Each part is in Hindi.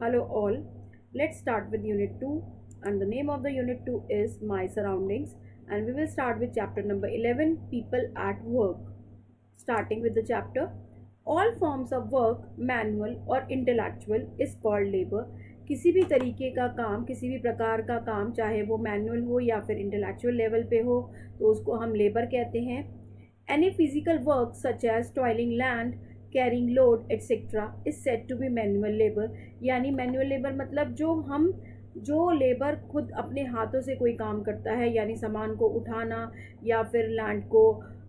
Hello all. Let's start with Unit 2, and the name of the Unit 2 is My Surroundings, and we will start with chapter number 11, People at Work. Starting with the chapter, all forms of work, manual or intellectual, is called labor. किसी भी तरीके का काम, किसी भी प्रकार का काम, चाहे वो मैनुअल हो या फिर इंटेलेक्चुअल लेवल पे हो, तो उसको हम लेबर कहते हैं. Any physical work such as toiling land, carrying load etcetera is set to be manual labour. यानी मैनुअल लेबर मतलब जो लेबर खुद अपने हाथों से कोई काम करता है, यानी सामान को उठाना या फिर लैंड को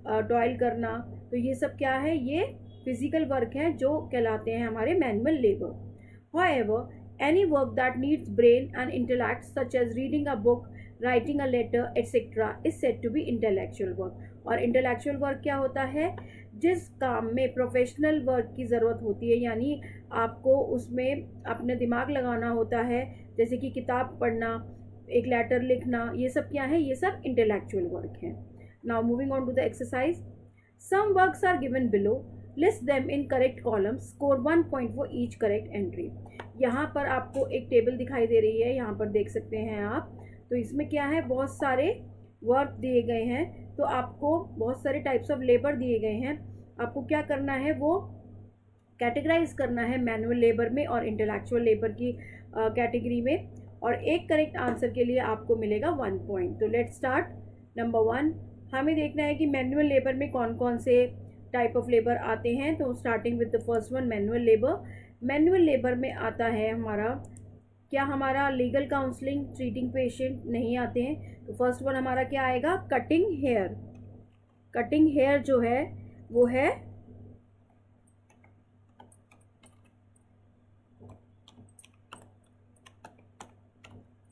टॉयल करना, तो ये सब क्या है, ये फिजिकल वर्क है जो कहलाते हैं हमारे manual labour. However any work that needs brain and intellect such as reading a book, writing a letter etcetera is set to be intellectual work. और इंटेलेक्चुअल वर्क क्या होता है, जिस काम में प्रोफेशनल वर्क की ज़रूरत होती है, यानी आपको उसमें अपने दिमाग लगाना होता है, जैसे कि किताब पढ़ना, एक लेटर लिखना, ये सब क्या है, ये सब इंटेलेक्चुअल वर्क है. Now moving on to the exercise. Some works are given below, list them in correct columns, score 1 point for each correct entry. यहाँ पर आपको एक टेबल दिखाई दे रही है, यहाँ पर देख सकते हैं आप. तो इसमें क्या है, बहुत सारे वर्क दिए गए हैं, तो आपको बहुत सारे टाइप्स ऑफ लेबर दिए गए हैं. आपको क्या करना है, वो कैटेगराइज करना है मैनुअल लेबर में और इंटेलेक्चुअल लेबर की कैटेगरी में, और एक करेक्ट आंसर के लिए आपको मिलेगा 1 पॉइंट. तो लेट्स स्टार्ट. नंबर 1, हमें देखना है कि मैनुअल लेबर में कौन कौन से टाइप ऑफ लेबर आते हैं. तो starting with the first one, manual labour. Manual labour में आता है हमारा लीगल काउंसलिंग, ट्रीटिंग पेशेंट नहीं आते हैं. तो फर्स्ट वन हमारा क्या आएगा, कटिंग हेयर. कटिंग हेयर जो है वो है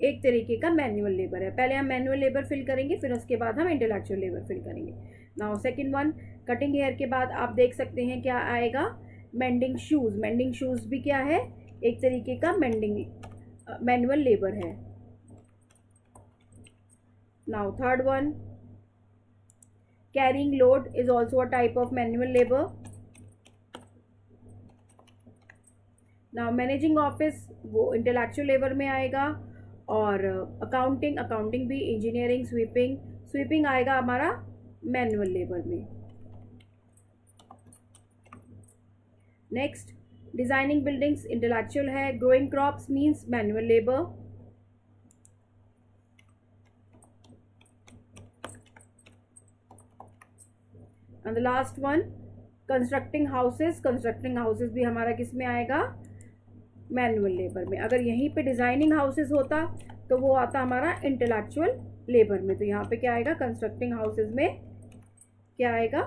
एक तरीके का मैनुअल लेबर है. पहले हम मैनुअल लेबर फिल करेंगे, फिर उसके बाद हम इंटेलेक्चुअल लेबर फिल करेंगे. Now second one, cutting hair के बाद आप देख सकते हैं क्या आएगा, मेंडिंग शूज. मेंडिंग शूज भी क्या है, एक तरीके का मैनुअल लेबर है. Now third one, carrying load is also a type of manual labour. Now managing office वो इंटेलेक्चुअल लेबर में आएगा, और अकाउंटिंग भी, इंजीनियरिंग, स्वीपिंग आएगा हमारा मैनुअल लेबर में. नेक्स्ट, डिजाइनिंग बिल्डिंग्स इंटेलेक्चुअल है. Growing crops means manual labour. And the last one, constructing houses भी हमारा किस में आएगा, मैनुअल लेबर में. अगर यहीं पे डिजाइनिंग हाउसेस होता तो वो आता हमारा इंटेलेक्चुअल लेबर में. तो यहाँ पे क्या आएगा, कंस्ट्रक्टिंग हाउसेस में क्या आएगा,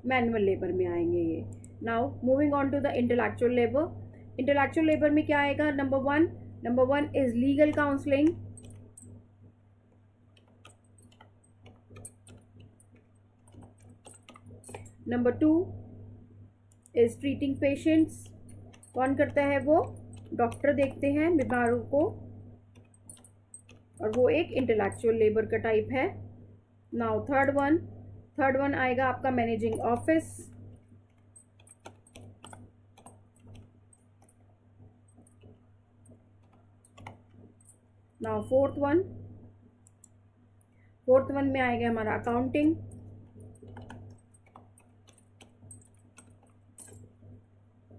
मैनुअल लेबर में आएंगे ये. Now moving on to the intellectual labour. Intellectual labour में क्या आएगा, number one is legal counselling. Number 2 is treating patients. कौन करता है, वो डॉक्टर देखते हैं बीमारों को, और वो एक इंटेलेक्चुअल लेबर का टाइप है. नाउ थर्ड वन आएगा आपका managing office. Now fourth one में आएगा हमारा accounting.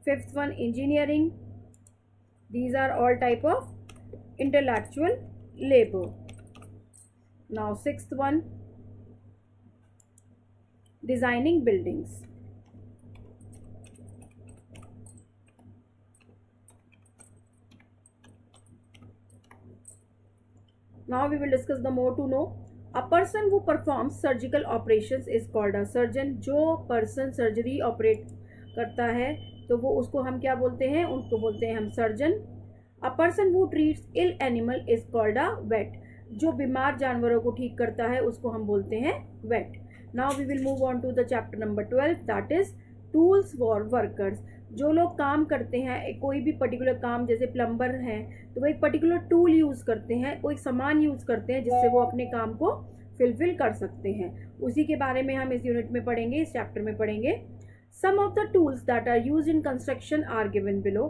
Fifth one engineering. These are all type of intellectual labor. Now sixth one, designing buildings. Now we will discuss the more to know. A person who performs surgical operations is called a surgeon. जो person surgery operate करता है तो वो उसको हम क्या बोलते हैं, उसको बोलते हैं हम surgeon. A person who treats ill animal is called a vet. जो बीमार जानवरों को ठीक करता है उसको हम बोलते हैं vet. Now we will move on to the chapter number 12, that is tools for workers. जो लोग काम करते हैं, कोई भी पर्टिकुलर काम, जैसे प्लम्बर हैं, तो वो एक पर्टिकुलर टूल यूज़ करते हैं, वो एक सामान यूज़ करते हैं जिससे वो अपने काम को फुलफिल कर सकते हैं. उसी के बारे में हम इस यूनिट में पढ़ेंगे, इस चैप्टर में पढ़ेंगे. Some of the tools that are used in construction are given below.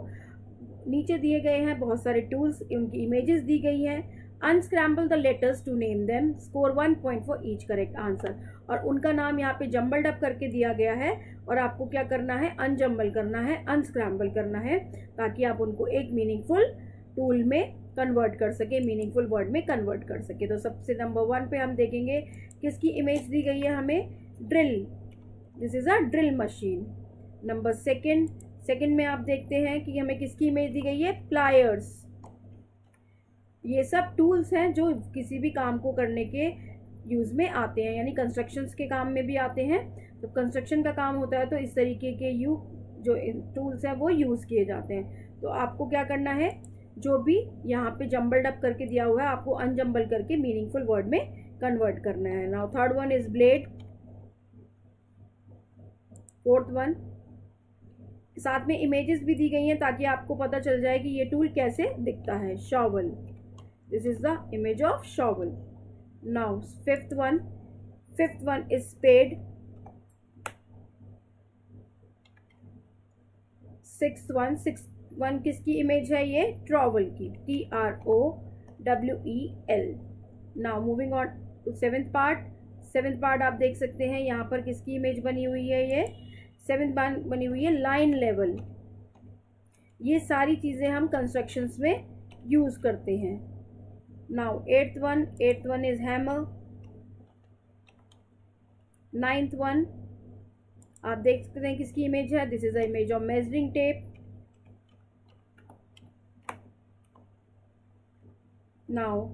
नीचे दिए गए हैं बहुत सारे टूल्स, उनकी इमेजेस दी गई हैं। Unscramble the letters to name them, score 1 point for each correct answer. और उनका नाम यहाँ पे जम्बल्ड अप करके दिया गया है और आपको क्या करना है, अनजम्बल करना है, अनस्क्रैम्बल करना है, ताकि आप उनको एक मीनिंगफुल टूल में कन्वर्ट कर सके, मीनिंगफुल वर्ड में कन्वर्ट कर सके। तो सबसे नंबर 1 पे हम देखेंगे किसकी इमेज दी गई है हमें, drill, this is a drill machine. Number second में आप देखते हैं कि हमें किसकी इमेज दी गई है, प्लायर्स। ये सब टूल्स हैं जो किसी भी काम को करने के यूज में आते हैं, यानी कंस्ट्रक्शंस के काम में भी आते हैं। तो कंस्ट्रक्शन का काम होता है तो इस तरीके के जो टूल्स हैं वो यूज किए जाते हैं। तो आपको क्या करना है, जो भी यहाँ पे जम्बल्ड अप करके दिया हुआ है आपको अनजम्बल करके मीनिंगफुल वर्ड में कन्वर्ट करना है। Now third one is blade. Fourth one, साथ में इमेजेस भी दी गई हैं ताकि आपको पता चल जाए कि ये टूल कैसे दिखता है, shovel, this is the image of shovel. Now fifth one is spade. Sixth one किसकी इमेज है, ये ट्रॉवल की, TROWEL। Now moving on to seventh part आप देख सकते हैं यहाँ पर किसकी इमेज बनी हुई है, ये सेवेंथ बनी हुई है लाइन लेवल। ये सारी चीज़ें हम कंस्ट्रक्शंस में यूज करते हैं। Now eighth one is hammer. Ninth one आप देख सकते हैं किसकी इमेज है, this is the image of measuring tape. Now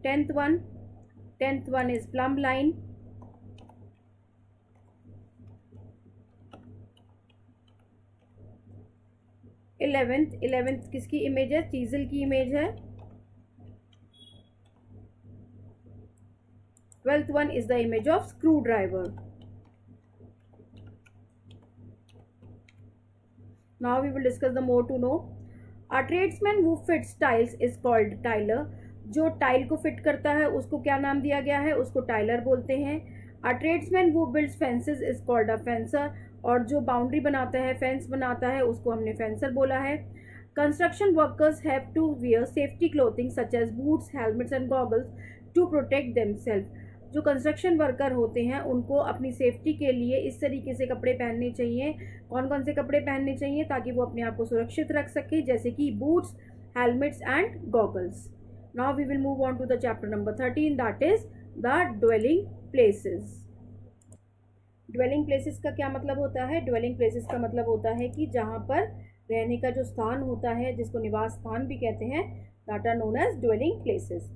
tenth one is plumb line. Eleventh किसकी इमेज है, चीजल की इमेज है। Twelfth one is the image of screw driver. Now we will discuss the more to know. A tradesman who fits tiles is called tiler. जो टाइल को फिट करता है उसको क्या नाम दिया गया है, उसको टाइलर बोलते हैं। A tradesman who builds fences is called a fencer. और जो बाउंड्री बनाता है, फेंस बनाता है, उसको हमने फेंसर बोला है। Construction workers have to wear safety clothing such as boots, helmets and goggles to protect themselves. जो कंस्ट्रक्शन वर्कर होते हैं उनको अपनी सेफ्टी के लिए इस तरीके से कपड़े पहनने चाहिए। कौन कौन से कपड़े पहनने चाहिए ताकि वो अपने आप को सुरक्षित रख सके, जैसे कि boots, helmets and goggles. Now we will move on to the chapter number 13, that is the dwelling places. Dwelling places का क्या मतलब होता है, ड्वेलिंग प्लेसेस का मतलब होता है कि जहाँ पर रहने का जो स्थान होता है, जिसको निवास स्थान भी कहते हैं, that are known as dwelling places.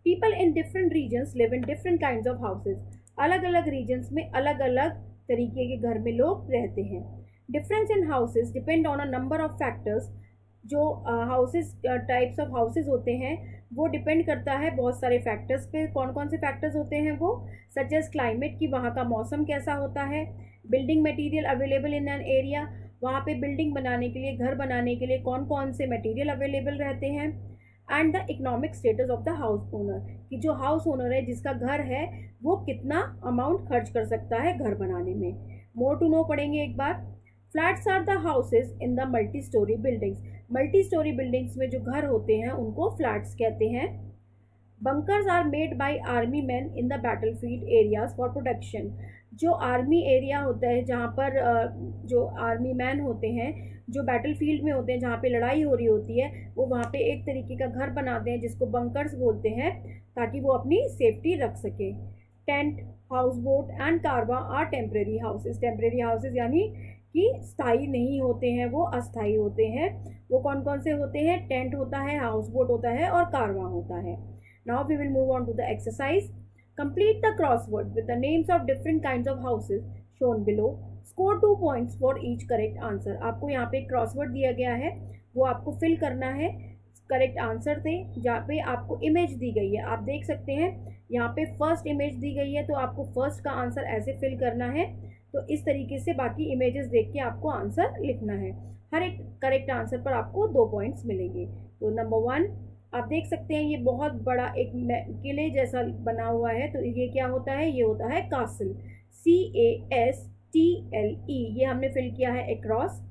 People in different regions live in different kinds of houses. अलग अलग रीजन्स में अलग अलग तरीके के घर में लोग रहते हैं। Difference in houses depend on a number of factors. जो हाउसेज टाइप्स ऑफ हाउसेज होते हैं वो डिपेंड करता है बहुत सारे फैक्टर्स पे। कौन कौन से फैक्टर्स होते हैं वो, सच एज क्लाइमेट, की वहाँ का मौसम कैसा होता है। Building material available in an area, वहाँ पे बिल्डिंग बनाने के लिए, घर बनाने के लिए कौन कौन से मटेरियल अवेलेबल रहते हैं। And the economic status of the house owner, कि जो हाउस ओनर है, जिसका घर है, वो कितना अमाउंट खर्च कर सकता है घर बनाने में। मोर टू नो पढ़ेंगे एक बार। Flats are the houses in the multi storey buildings. Multi storey buildings में जो घर होते हैं उनको फ्लैट्स कहते हैं। Bunkers are made by army man in the battlefield areas for protection. जो आर्मी एरिया होता है, जहाँ पर जो आर्मी मैन होते हैं, जो बैटलफील्ड में होते हैं, जहाँ पे लड़ाई हो रही होती है, वो वहाँ पे एक तरीके का घर बनाते हैं जिसको बंकर्स बोलते हैं, ताकि वो अपनी सेफ्टी रख सके। Tent, house boat and caravan are temporary houses. Temporary houses यानी कि स्थायी नहीं होते हैं, वो अस्थायी होते हैं। वो कौन कौन से होते हैं, टेंट होता है, हाउस बोट होता है और कारवा होता है। Now we will move on to the exercise. Complete the crossword with the names of different kinds of houses shown below. Score 2 points for each correct answer. आपको यहाँ पे एक क्रॉसवर्ड दिया गया है, वो आपको फिल करना है। करेक्ट आंसर थे, जहाँ पे आपको इमेज दी गई है, आप देख सकते हैं यहाँ पे फर्स्ट इमेज दी गई है, तो आपको फर्स्ट का आंसर ऐसे फिल करना है। तो इस तरीके से बाकी इमेजेस देख के आपको आंसर लिखना है। हर एक करेक्ट आंसर पर आपको 2 पॉइंट्स मिलेंगे। तो नंबर 1 आप देख सकते हैं, ये बहुत बड़ा एक किले जैसा बना हुआ है, तो ये क्या होता है, ये होता है कासल, CASTLE। ये हमने फिल किया है अक्रॉस।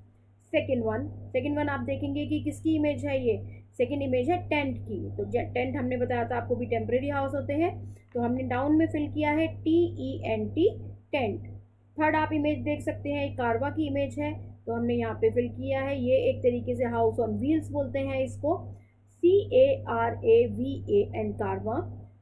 सेकेंड वन आप देखेंगे कि किसकी इमेज है ये, सेकेंड इमेज है टेंट की। तो टेंट हमने बताया था आपको भी टेम्परेरी हाउस होते हैं, तो हमने डाउन में फिल किया है TENT टेंट। थर्ड आप इमेज देख सकते हैं, एक कारवा की इमेज है, तो हमने यहाँ पे फिल किया है, ये एक तरीके से हाउस ऑन व्हील्स बोलते हैं इसको, CARAVAN caravan.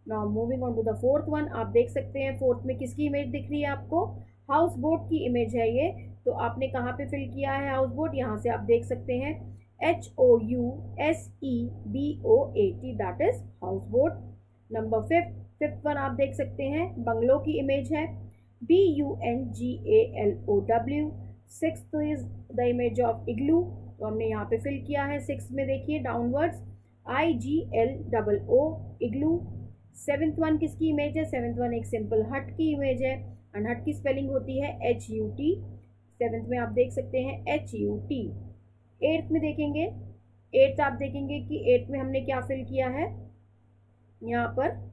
Now moving on to the fourth one, आप देख सकते हैं फोर्थ में किसकी इमेज दिख रही है आपको, हाउस बोट की इमेज है ये। तो आपने कहाँ पे फिल किया है हाउस बोट, यहाँ से आप देख सकते हैं HOUSEBOAT, that is house boat. Number fifth one आप देख सकते हैं, बंगलो की इमेज है, BUNGALOW। Sixth is the image of igloo, तो हमने यहाँ पे फिल किया है, सिक्स में देखिए डाउनवर्ड्स IGLOO इग्लू। सेवेंथ वन किसकी इमेज है, सेवेंथ वन एक सिंपल हट की इमेज है, एंड हट की स्पेलिंग होती है HUT। सेवेंथ में आप देख सकते हैं HUT। एट्थ में देखेंगे, एट्थ आप देखेंगे कि एट्थ में हमने क्या फिल किया है, यहाँ पर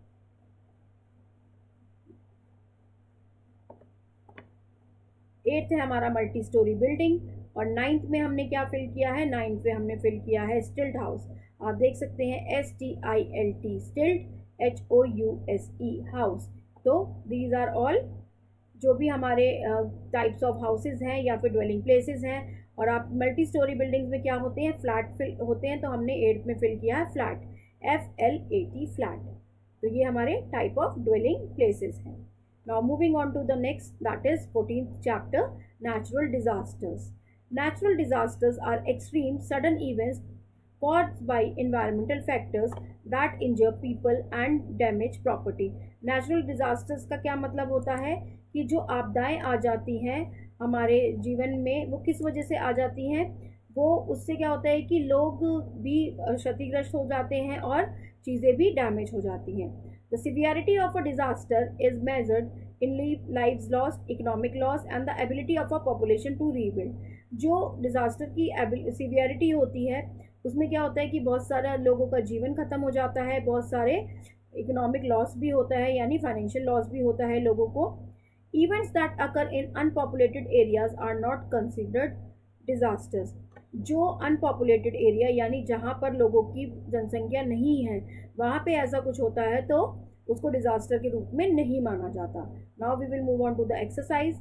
एट्थ है हमारा मल्टी स्टोरी बिल्डिंग। और नाइन्थ में हमने क्या फिल किया है, नाइन्थ में हमने फिल किया है स्टिल्ट हाउस। आप देख सकते हैं STILT स्टिल्ट, HOUSE हाउस। तो दीज आर ऑल जो भी हमारे टाइप्स ऑफ हाउसेज हैं या फिर ड्वेलिंग प्लेसेस हैं। और आप मल्टी स्टोरी बिल्डिंग्स में क्या होते हैं, फ्लैट फिल होते हैं, तो हमने एट्थ में फिल किया है फ्लैट, FLAT फ्लैट। तो ये हमारे टाइप ऑफ ड्वेलिंग प्लेसेस हैं। Now moving on to the next, that is 14th chapter, natural disasters. Natural disasters are extreme sudden events caused by environmental factors that injure people and damage property. Natural disasters का क्या मतलब होता है कि जो आपदाएं आ जाती हैं हमारे जीवन में, वो किस वजह से आ जाती हैं, वो उससे क्या होता है कि लोग भी क्षतिग्रस्त हो जाते हैं और चीज़ें भी डैमेज हो जाती हैं। The severity of a disaster is measured in lives lost, economic loss and the ability of a population to rebuild. जो डिज़ास्टर की सीवियरिटी होती है उसमें क्या होता है कि बहुत सारे लोगों का जीवन खत्म हो जाता है, बहुत सारे इकोनॉमिक लॉस भी होता है, यानी फाइनेंशियल लॉस भी होता है लोगों को। Events that occur in unpopulated areas are not considered disasters. जो अनपॉपुलेटेड एरिया यानी जहाँ पर लोगों की जनसंख्या नहीं है वहाँ पे ऐसा कुछ होता है तो उसको डिजास्टर के रूप में नहीं माना जाता। Now we will move on to the exercise.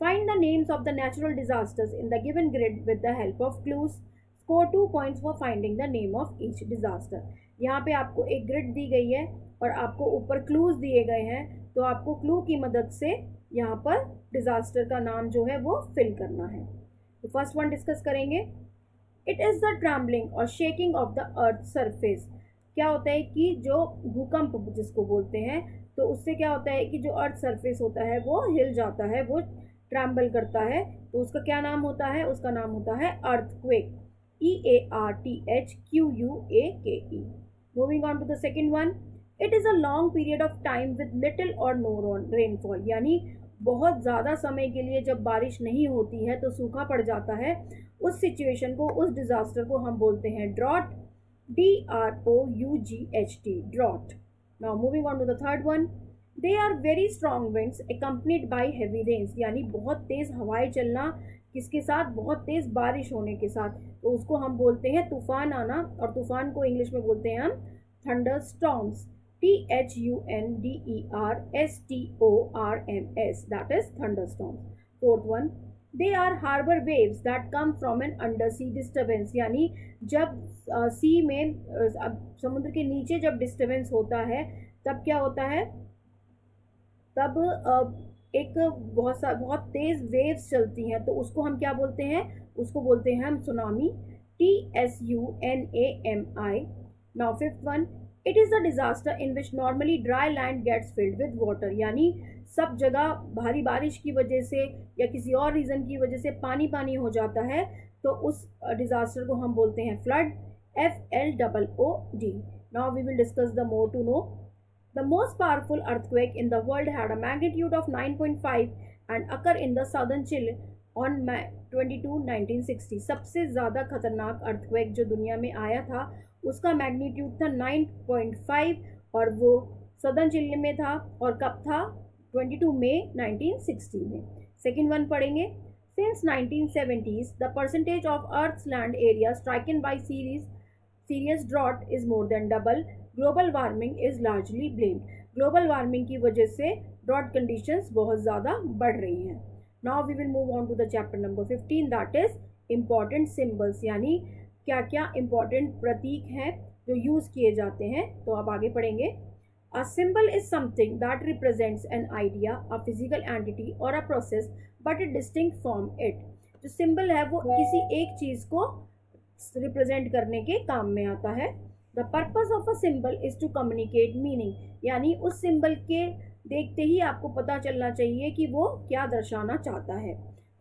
Find the names of the natural disasters in the given grid with the help of clues. Score 2 points for finding the name of each disaster. यहाँ पे आपको एक ग्रिड दी गई है और आपको ऊपर क्लूज दिए गए हैं, तो आपको क्लू की मदद से यहाँ पर डिजास्टर का नाम जो है वो फिल करना है। तो फर्स्ट वन डिस्कस करेंगे। इट इज़ द ट्रैम्बलिंग और shaking of the earth surface. क्या होता है कि जो भूकंप जिसको बोलते हैं, तो उससे क्या होता है कि जो अर्थ सरफेस होता है वो हिल जाता है, वो ट्रैम्बल करता है, तो उसका क्या नाम होता है, उसका नाम होता है earthquake, EARTHQUAKE। Moving on to the second one. It is a long period of time with little or no rainfall, यानी बहुत ज़्यादा समय के लिए जब बारिश नहीं होती है तो सूखा पड़ जाता है, उस सिचुएशन को, उस डिज़ास्टर को हम बोलते हैं drought, DROUGHT drought. Now moving on to the third one. They are very strong winds accompanied by heavy rains, यानी बहुत तेज़ हवाएं चलना किसके साथ, बहुत तेज़ बारिश होने के साथ, तो उसको हम बोलते हैं तूफान आना, और तूफान को इंग्लिश में बोलते हैं हम thunder storms, THUNDERSTORMS, that is thunderstorms. Fourth one, they are harbor waves that come from an undersea disturbance, यानी जब सी में समुद्र के नीचे जब डिस्टर्बेंस होता है तब क्या होता है, तब एक बहुत तेज वेव्स चलती हैं, तो उसको हम क्या बोलते हैं, उसको बोलते हैं हम tsunami, TSUNAMI। Now fifth one. It is a disaster in which normally dry land gets filled with water, यानी सब जगह भारी बारिश की वजह से या किसी और रीज़न की वजह से पानी पानी हो जाता है, तो उस डिज़ास्टर को हम बोलते हैं flood, FLOOD। Now we will discuss the more to know. The most powerful earthquake in the world had a magnitude of 9.5 and occur in the southern Chile on 22 1960। सबसे ज़्यादा खतरनाक अर्थक्वेक जो दुनिया में आया था उसका मैग्नीट्यूड था 9.5 और वो सदर्न चिली में था, और कब था, 22 मई 1960 में। सेकेंड वन पढ़ेंगे। Since 1970s, the percentage of Earth's land area stricken by serious drought is more than double. Global warming is largely blamed. Global warming की वजह से drought conditions बहुत ज़्यादा बढ़ रही हैं. Now we will move on to the chapter number 15, that is important symbols, यानी क्या क्या important प्रतीक हैं जो यूज़ किए जाते हैं. तो आप आगे पढ़ेंगे. A symbol is something that represents an idea, a physical entity or a process, but it distinct from it. जो symbol है वो किसी एक चीज़ को represent करने के काम में आता है. The purpose of a symbol is to communicate meaning, यानी उस symbol के देखते ही आपको पता चलना चाहिए कि वो क्या दर्शाना चाहता है.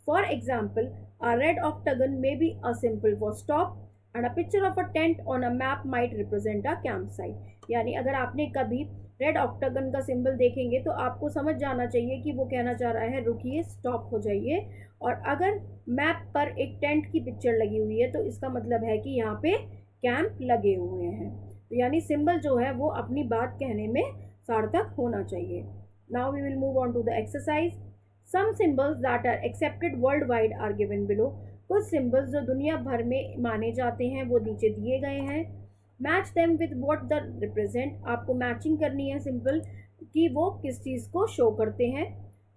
For example, a red octagon may be a symbol for stop, and a picture of a tent on a map might represent a campsite. यानी अगर आपने कभी रेड ऑक्टागन का सिंबल देखेंगे तो आपको समझ जाना चाहिए कि वो कहना चाह रहा है रुकिए, स्टॉप हो जाइए. और अगर मैप पर एक टेंट की पिक्चर लगी हुई है तो इसका मतलब है कि यहाँ पे कैंप लगे हुए हैं. तो यानी सिंबल जो है वो अपनी बात कहने में सार्थक होना चाहिए. Now we will move on to the exercise. Some symbols that are accepted world wide are given below. कुछ सिंबल्स जो दुनिया भर में माने जाते हैं वो नीचे दिए गए हैं. Match them with what the represent. आपको मैचिंग करनी है सिंबल कि वो किस चीज़ को शो करते हैं.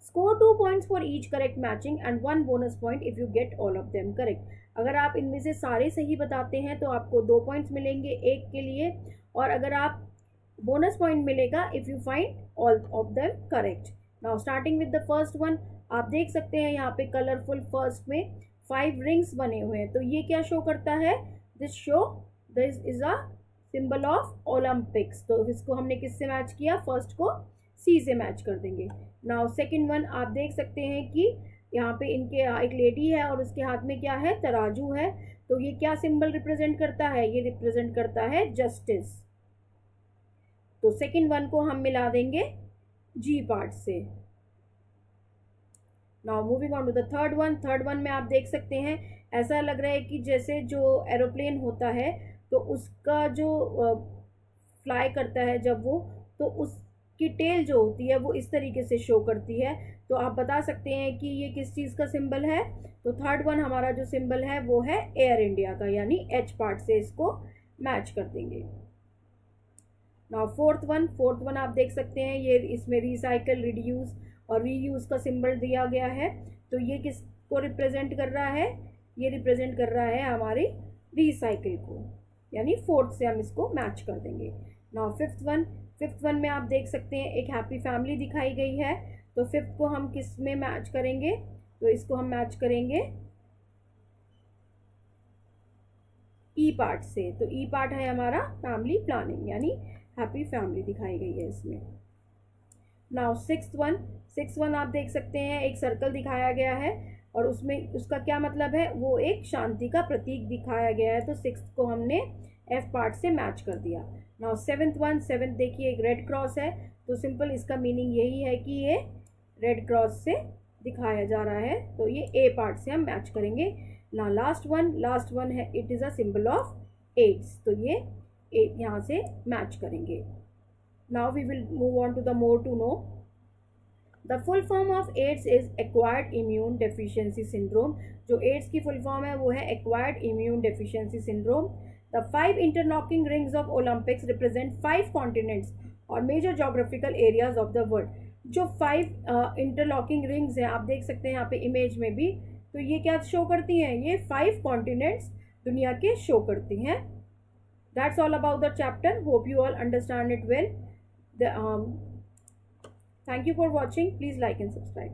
Score 2 points for each correct matching and 1 bonus point if you get all of them correct. अगर आप इनमें से सारे सही बताते हैं तो आपको 2 पॉइंट्स मिलेंगे एक के लिए, और अगर आप बोनस पॉइंट मिलेगा if you find all of them correct. Now starting with the first one, आप देख सकते हैं यहाँ पे कलरफुल फर्स्ट में 5 रिंग्स बने हुए हैं. तो ये क्या शो करता है? This is a symbol of Olympics. तो इसको हमने किससे मैच किया? फर्स्ट को सी से मैच कर देंगे. नाउ सेकंड वन, आप देख सकते हैं कि यहाँ पे इनके एक लेडी है और उसके हाथ में क्या है? तराजू है. तो ये क्या सिंबल रिप्रेजेंट करता है? ये रिप्रेजेंट करता है जस्टिस. तो सेकंड वन को हम मिला देंगे जी पार्ट से. Now moving on to the third one. Third one में आप देख सकते हैं ऐसा लग रहा है कि जैसे जो एरोप्लेन होता है तो उसका जो फ्लाई करता है जब वो, तो उसकी टेल जो होती है वो इस तरीके से शो करती है. तो आप बता सकते हैं कि ये किस चीज़ का सिंबल है. तो थर्ड वन हमारा जो सिंबल है वो है एयर इंडिया का, यानी एच पार्ट से इसको मैच कर देंगे. नाउ फोर्थ वन आप देख सकते हैं ये इसमें रिसाइकल, रिड्यूस और रीयूज़ का सिंबल दिया गया है. तो ये किसको रिप्रेजेंट कर रहा है? ये रिप्रेजेंट कर रहा है हमारी रिसाइकिल को, यानी फोर्थ से हम इसको मैच कर देंगे. नाउ फिफ्थ वन में आप देख सकते हैं एक हैप्पी फैमिली दिखाई गई है. तो फिफ्थ को हम किस में मैच करेंगे? तो इसको हम मैच करेंगे ई पार्ट से. तो ई पार्ट है हमारा फैमिली प्लानिंग, यानी हैप्पी फैमिली दिखाई गई है इसमें. नाउ सिक्स्थ वन आप देख सकते हैं एक सर्कल दिखाया गया है और उसमें उसका क्या मतलब है? वो एक शांति का प्रतीक दिखाया गया है. तो सिक्स्थ को हमने एफ पार्ट से मैच कर दिया. नाउ सेवेंथ देखिए एक रेड क्रॉस है. तो सिंपल इसका मीनिंग यही है कि ये रेड क्रॉस से दिखाया जा रहा है. तो ये ए पार्ट से हम मैच करेंगे. ना लास्ट वन है, it is a symbol of AIDS. तो ये यहाँ से मैच करेंगे. Now we will move on to the more to know. The full form of AIDS is acquired immune deficiency syndrome. जो एड्स की फुल फॉर्म है वो है acquired immune deficiency syndrome. The 5 interlocking rings of Olympics represent 5 continents और major geographical areas of the world. जो 5 इंटरलॉकिंग रिंग्स हैं आप देख सकते हैं यहाँ पे इमेज में भी. तो ये क्या शो करती हैं? ये 5 कॉन्टिनेंट्स दुनिया के शो करती हैं. That's all about the chapter. Hope you all understand it well. Thank you for watching. Please like and subscribe.